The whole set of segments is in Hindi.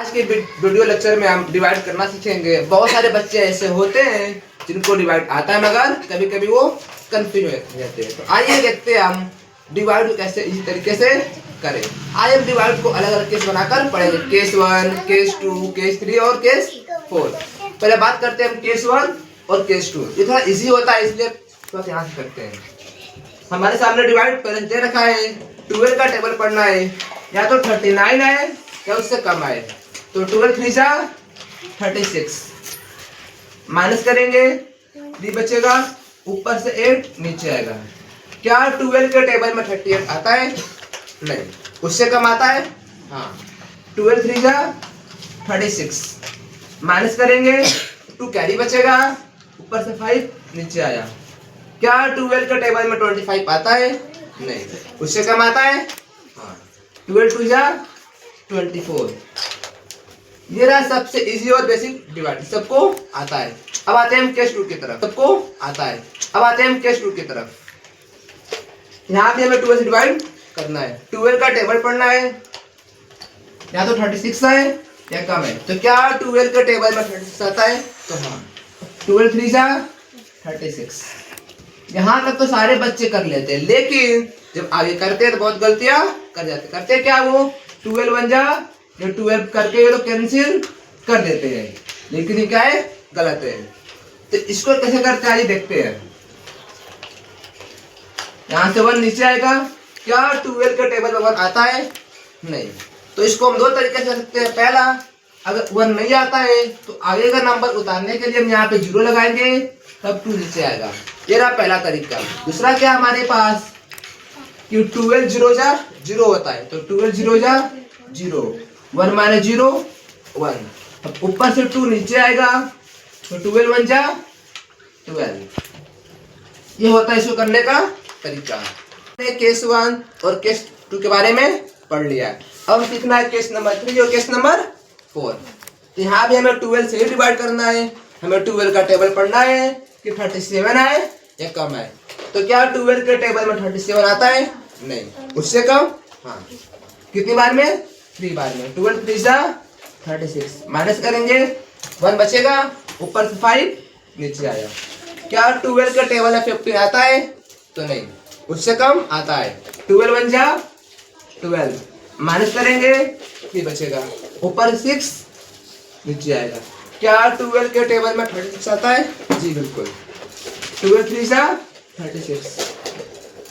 आज के वीडियो लेक्चर में हम डिवाइड करना सीखेंगे। बहुत सारे बच्चे ऐसे होते हैं जिनको डिवाइड आता है मगर कभी कभी वो कंफ्यूज हो जाते हैं। तो आइए देखते हैं हम डिवाइड कैसे इसी तरीके से करें। आज हम डिवाइड को अलग अलग केस बनाकर पढ़ेंगे। केस 1, केस 2, केस 3 और केस 4। पहले बात करते हैं हम केस 1 और केस 2। ये थोड़ा इजी होता है इसलिए थोड़ा ध्यान से करते हैं। हमारे सामने डिवाइड पहले दे रखा है, 12 का टेबल पढ़ना है, या तो 39 आए या उससे कम आए। तो 12 3 जा 36 माइनस करेंगे, 3 बचेगा, ऊपर से 8 नीचे आएगा। क्या 12 के टेबल में 38 आता है? नहीं। उससे कम आता है? हाँ। 12 3 जा 36 माइनस करेंगे, 2 कैरी बचेगा, ऊपर से 5 नीचे आया। क्या 12 के टेबल में 25 आता है? नहीं। उससे कम आता है? हाँ। 12 2 जा 24। ये रहा सबसे इजी और बेसिक डिवाइड, सबको आता है। अब आते हैं हम केस 2 की तरफ। सबको आता है। अब आते हैं हम केस 2 की तरफ। यहाँ भी हमें 12 से डिवाइड करना है। 12 का टेबल पढ़ना है, या तो 36 है या कम है। तो क्या 12 के टेबल में 36 आता है? तो हाँ। 12 3 जा 36। यहाँ तक तो सारे बच्चे कर लेते हैं, लेकिन जब आगे करते हैं तो बहुत गलतियां कर जाते। करते क्या वो 12 1 जा, ये 12 करके ये लोग कैंसिल कर देते हैं, लेकिन ये क्या है? गलत है। तो इसको कैसे करते हैं आइए देखते हैं। यहाँ से 1 नीचे आएगा। क्या 12 के टेबल में 1 आता है? नहीं। तो इसको हम 2 तरीके से कर सकते हैं। पहला, अगर 1 नहीं आता है तो आगे का नंबर उतारने के लिए हम यहाँ पे 0 लगाएंगे, तब 2 नीचे आएगा। ये रहा पहला तरीका। दूसरा क्या हमारे पास कि 12 0 जा 0 होता है, तो 12 0 जा 0, 1 माइनस 0 1। अब ऊपर से 2 नीचे आएगा, तो 12 1 जा 12। ये होता है इसको करने का तरीका। केस 1 और केस 2 के बारे में पढ़ लिया है। अब हम सीखना है केस नंबर 3 और केस नंबर 4। तो यहाँ भी हमें 12 से ही डिवाइड करना है। हमें 12 का टेबल पढ़ना है कि 37 आए या कम आए। तो क्या 12 के टेबल में 37 आता है? नहीं। उससे कम? हाँ। कितनी बार में? 3 बार में। 12 3 जा 36 माइनस करेंगे, 1 बचेगा, ऊपर से 5 नीचे आया। क्या 12 के टेबल में 15 आता है? तो नहीं। उससे कम आता है। 12 1 जा 12 माइनस करेंगे, 3 बचेगा, ऊपर 6 नीचे आएगा। क्या 12 के टेबल में 36 आता है? जी बिल्कुल। 12 3 जा 36।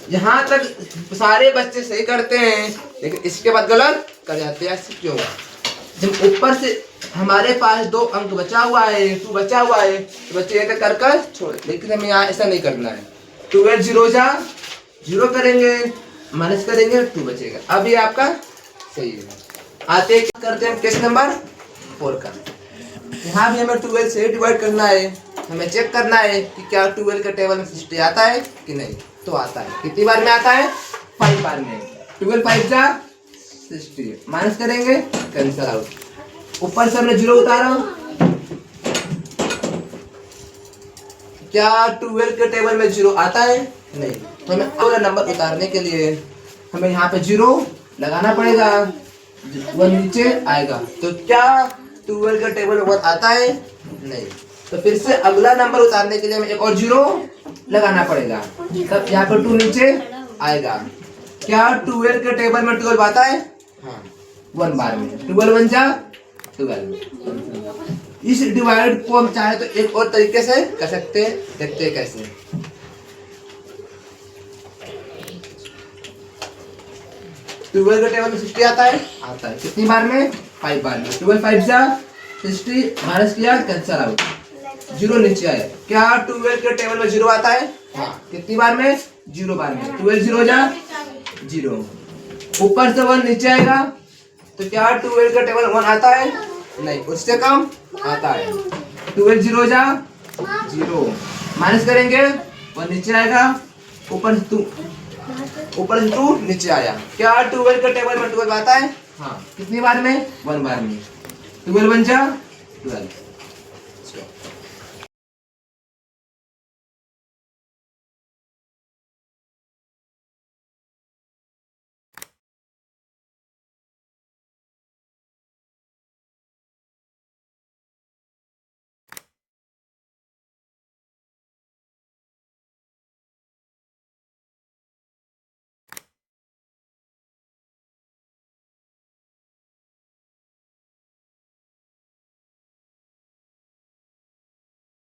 यहाँ तक सारे बच्चे सही करते हैं, लेकिन इसके बाद गलत कर जाते हैं। ऐसे क्यों? जब ऊपर से हमारे पास 2 अंक बचा हुआ है, 2 बचा हुआ है, तो बच्चे ये कर कर छोड़, लेकिन हमें यहाँ ऐसा नहीं करना है। 12 0 जा 0 करेंगे, माइनस करेंगे, 2 बचेगा। अब ये आपका सही है। आते करते हैं केस नंबर 4 का। यहाँ भी हमें 12 से डिवाइड करना है। हमें चेक करना है कि क्या 12 के टेबल में 60 आता है कि नहीं। तो आता है। कितनी बार में आता है? 5 बार में। 12 5 जा 60 माइनस करेंगे, कैंसिल आउट। ऊपर से हमने 0 उतारा। क्या 12 के टेबल में 0 आता है? नहीं। तो हमें अगला नंबर उतारने के लिए हमें यहाँ पे 0 लगाना पड़ेगा, 1 नीचे आएगा। तो क्या 12 के टेबल में 1 आता है? नहीं। तो फिर से अगला नंबर उतारने के लिए हमें एक और 0 लगाना पड़ेगा, तब यहाँ पर 2 नीचे आएगा। क्या 12 के टेबल में 12 आता है? हाँ। 1 बार में। 12 1 जा 12। इस डिवाइड को हम चाहे तो एक और तरीके से कर सकते हैं, देखते हैं कैसे। ट्वेल्व के टेबल में 60 आता है? आता है। कितनी बार में? 5 बार में। 12 5 जा 60 माइनस किया, कैंसिल आउट, 0 नीचे आया। क्या 12 के टेबल में 0 आता है? हाँ। कितनी बार में? 0 बार में। 12 0 जा 0, ऊपर से 1 नीचे आएगा। तो क्या 12 के टेबल में 1 आता है? नहीं। उससे कम आता है। 12 0 जा 0 माइनस करेंगे, 1 नीचे आएगा, ऊपर से 2 नीचे आया। क्या 12 के टेबल में 12 आता है? हाँ। कितनी बार में? 1 बार में। 12 1 जा 12।